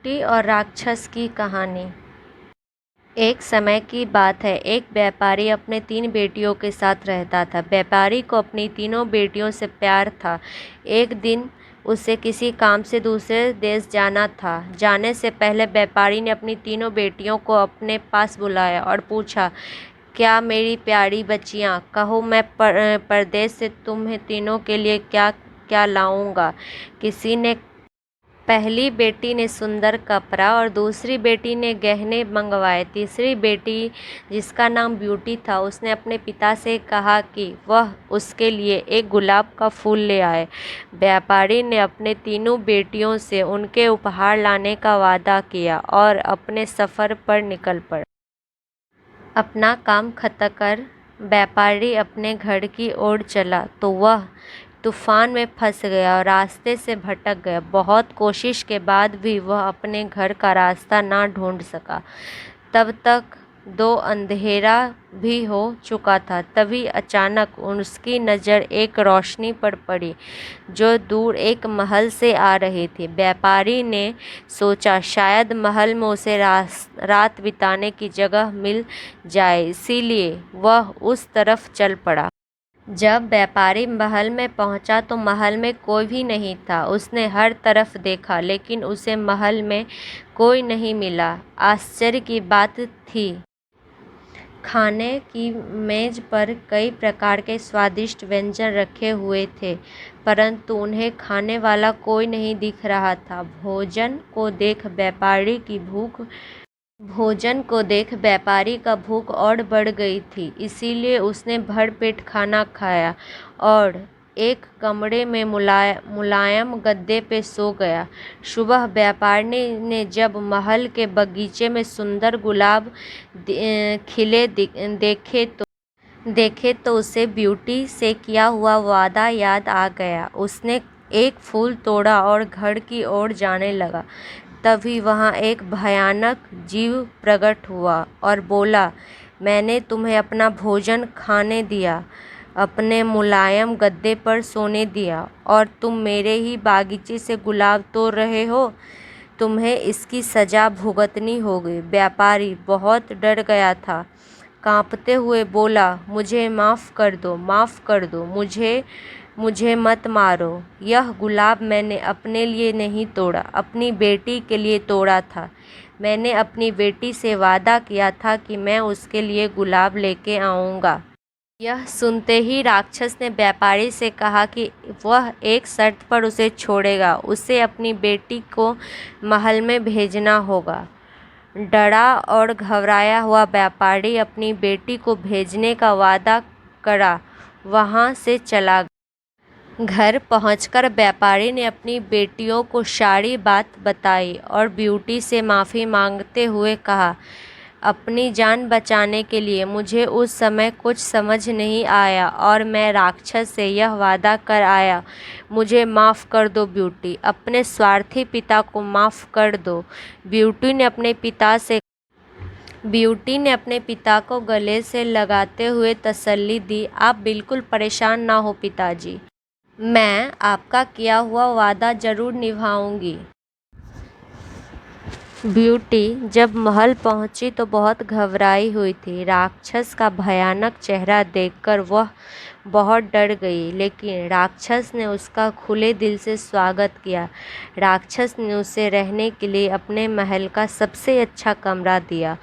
Beauty और राक्षस की कहानी। एक समय की बात है, एक व्यापारी अपने 3 बेटियों के साथ रहता था। व्यापारी को अपनी तीनों बेटियों से प्यार था। एक दिन उसे किसी काम से दूसरे देश जाना था। जाने से पहले व्यापारी ने अपनी तीनों बेटियों को अपने पास बुलाया और पूछा, क्या मेरी प्यारी बच्चियां, कहो मैं परदेश से तुम्हें तीनों के लिए क्या क्या लाऊंगा। किसी ने पहली बेटी ने सुंदर कपड़ा और दूसरी बेटी ने गहने मंगवाए। तीसरी बेटी, जिसका नाम ब्यूटी था, उसने अपने पिता से कहा कि वह उसके लिए एक गुलाब का फूल ले आए। व्यापारी ने अपने तीनों बेटियों से उनके उपहार लाने का वादा किया और अपने सफ़र पर निकल पड़ा। अपना काम खत्म कर व्यापारी अपने घर की ओर चला तो वह तूफान में फंस गया और रास्ते से भटक गया। बहुत कोशिश के बाद भी वह अपने घर का रास्ता ना ढूंढ सका। तब तक दो अंधेरा भी हो चुका था। तभी अचानक उसकी नज़र एक रोशनी पर पड़ी जो दूर एक महल से आ रही थी। व्यापारी ने सोचा शायद महल में उसे रात बिताने की जगह मिल जाए, इसीलिए वह उस तरफ चल पड़ा। जब व्यापारी महल में पहुंचा तो महल में कोई भी नहीं था। उसने हर तरफ देखा लेकिन उसे महल में कोई नहीं मिला। आश्चर्य की बात थी, खाने की मेज पर कई प्रकार के स्वादिष्ट व्यंजन रखे हुए थे, परंतु उन्हें खाने वाला कोई नहीं दिख रहा था। भोजन को देख व्यापारी का भूख और बढ़ गई थी, इसीलिए उसने भरपेट खाना खाया और एक कमरे में मुलायम गद्दे पे सो गया। सुबह व्यापारी ने जब महल के बगीचे में सुंदर गुलाब खिले देखे तो उसे ब्यूटी से किया हुआ वादा याद आ गया। उसने एक फूल तोड़ा और घर की ओर जाने लगा। तभी वहाँ एक भयानक जीव प्रकट हुआ और बोला, मैंने तुम्हें अपना भोजन खाने दिया, अपने मुलायम गद्दे पर सोने दिया और तुम मेरे ही बागीचे से गुलाब तोड़ रहे हो। तुम्हें इसकी सज़ा भुगतनी होगी। व्यापारी बहुत डर गया था, कांपते हुए बोला, मुझे माफ़ कर दो, मुझे मत मारो। यह गुलाब मैंने अपने लिए नहीं तोड़ा, अपनी बेटी के लिए तोड़ा था। मैंने अपनी बेटी से वादा किया था कि मैं उसके लिए गुलाब लेके आऊँगा। यह सुनते ही राक्षस ने व्यापारी से कहा कि वह एक शर्त पर उसे छोड़ेगा, उसे अपनी बेटी को महल में भेजना होगा। डरा और घबराया हुआ व्यापारी अपनी बेटी को भेजने का वादा करा वहाँ से चला गया। घर पहुंचकर व्यापारी ने अपनी बेटियों को सारी बात बताई और ब्यूटी से माफ़ी मांगते हुए कहा, अपनी जान बचाने के लिए मुझे उस समय कुछ समझ नहीं आया और मैं राक्षस से यह वादा कर आया। मुझे माफ़ कर दो ब्यूटी, अपने स्वार्थी पिता को माफ़ कर दो। ब्यूटी ने अपने पिता को गले से लगाते हुए तसल्ली दी, आप बिल्कुल परेशान ना हो पिताजी, मैं आपका किया हुआ वादा ज़रूर निभाऊंगी। ब्यूटी जब महल पहुंची तो बहुत घबराई हुई थी। राक्षस का भयानक चेहरा देखकर वह बहुत डर गई, लेकिन राक्षस ने उसका खुले दिल से स्वागत किया। राक्षस ने उसे रहने के लिए अपने महल का सबसे अच्छा कमरा दिया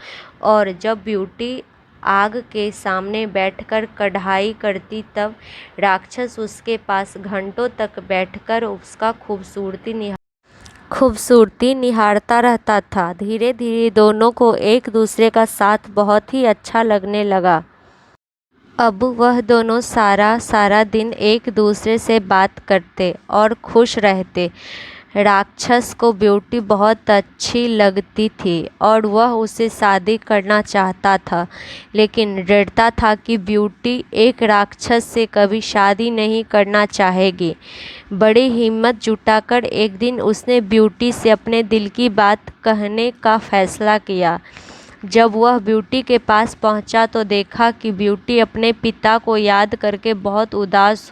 और जब ब्यूटी आग के सामने बैठकर कढ़ाई करती तब राक्षस उसके पास घंटों तक बैठकर उसका खूबसूरती निहारता रहता था। धीरे धीरे दोनों को एक दूसरे का साथ बहुत ही अच्छा लगने लगा। अब वह दोनों सारा दिन एक दूसरे से बात करते और खुश रहते। राक्षस को ब्यूटी बहुत अच्छी लगती थी और वह उससे शादी करना चाहता था, लेकिन डरता था कि ब्यूटी एक राक्षस से कभी शादी नहीं करना चाहेगी। बड़ी हिम्मत जुटाकर एक दिन उसने ब्यूटी से अपने दिल की बात कहने का फैसला किया। जब वह ब्यूटी के पास पहुंचा तो देखा कि ब्यूटी अपने पिता को याद करके बहुत उदास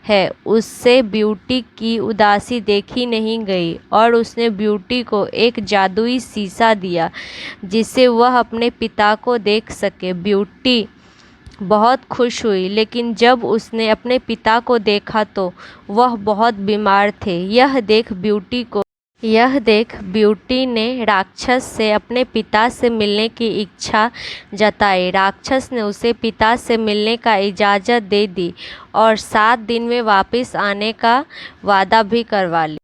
है। उससे ब्यूटी की उदासी देखी नहीं गई और उसने ब्यूटी को एक जादुई शीशा दिया जिससे वह अपने पिता को देख सके। ब्यूटी बहुत खुश हुई, लेकिन जब उसने अपने पिता को देखा तो वह बहुत बीमार थे। यह देख ब्यूटी ने राक्षस से अपने पिता से मिलने की इच्छा जताई। राक्षस ने उसे पिता से मिलने का इजाज़त दे दी और 7 दिन में वापस आने का वादा भी करवा लिया।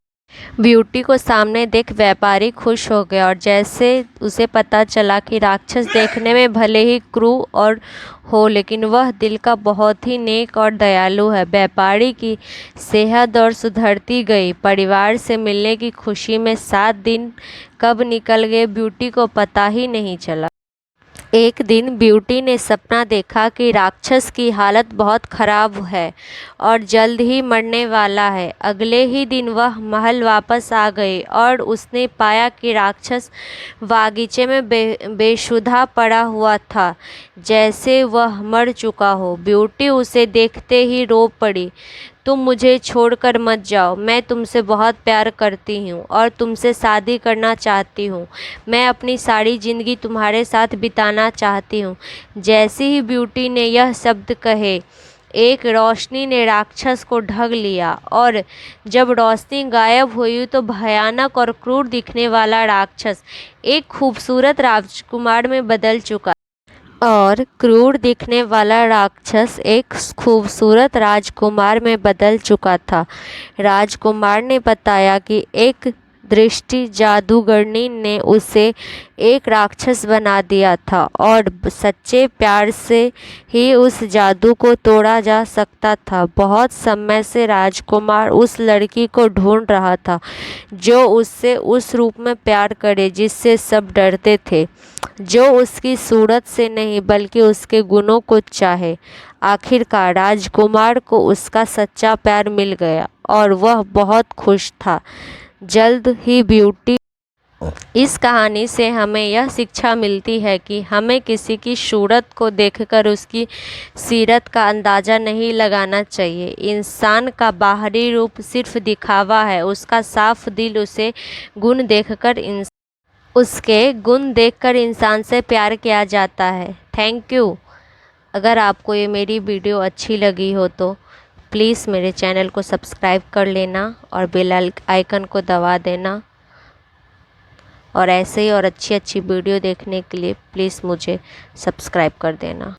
ब्यूटी को सामने देख व्यापारी खुश हो गया और जैसे उसे पता चला कि राक्षस देखने में भले ही क्रूर हो लेकिन वह दिल का बहुत ही नेक और दयालु है। व्यापारी की सेहत और सुधरती गई। परिवार से मिलने की खुशी में 7 दिन कब निकल गए ब्यूटी को पता ही नहीं चला। एक दिन ब्यूटी ने सपना देखा कि राक्षस की हालत बहुत खराब है और जल्द ही मरने वाला है। अगले ही दिन वह महल वापस आ गई और उसने पाया कि राक्षस बागीचे में बेसुधा पड़ा हुआ था, जैसे वह मर चुका हो। ब्यूटी उसे देखते ही रो पड़ी। तुम मुझे छोड़कर मत जाओ, मैं तुमसे बहुत प्यार करती हूँ और तुमसे शादी करना चाहती हूँ। मैं अपनी सारी ज़िंदगी तुम्हारे साथ बिताना चाहती हूँ। जैसे ही ब्यूटी ने यह शब्द कहे, एक रोशनी ने राक्षस को ढक लिया और जब रोशनी गायब हुई तो भयानक और क्रूर दिखने वाला राक्षस एक खूबसूरत राजकुमार में बदल चुका और क्रूर दिखने वाला राक्षस एक खूबसूरत राजकुमार में बदल चुका था। राजकुमार ने बताया कि एक दृष्टि जादूगरनी ने उसे एक राक्षस बना दिया था और सच्चे प्यार से ही उस जादू को तोड़ा जा सकता था। बहुत समय से राजकुमार उस लड़की को ढूंढ रहा था जो उससे उस रूप में प्यार करे जिससे सब डरते थे, जो उसकी सूरत से नहीं बल्कि उसके गुणों को चाहे। आखिरकार राजकुमार को उसका सच्चा प्यार मिल गया और वह बहुत खुश था। जल्द ही ब्यूटी इस कहानी से हमें यह शिक्षा मिलती है कि हमें किसी की सूरत को देखकर उसकी सीरत का अंदाज़ा नहीं लगाना चाहिए। इंसान का बाहरी रूप सिर्फ दिखावा है, उसका साफ दिल उसके गुण देखकर इंसान से प्यार किया जाता है। Thank you. अगर आपको ये मेरी वीडियो अच्छी लगी हो तो प्लीज़ मेरे चैनल को सब्सक्राइब कर लेना और बेल आइकन को दबा देना और ऐसे ही और अच्छी वीडियो देखने के लिए प्लीज़ मुझे सब्सक्राइब कर देना।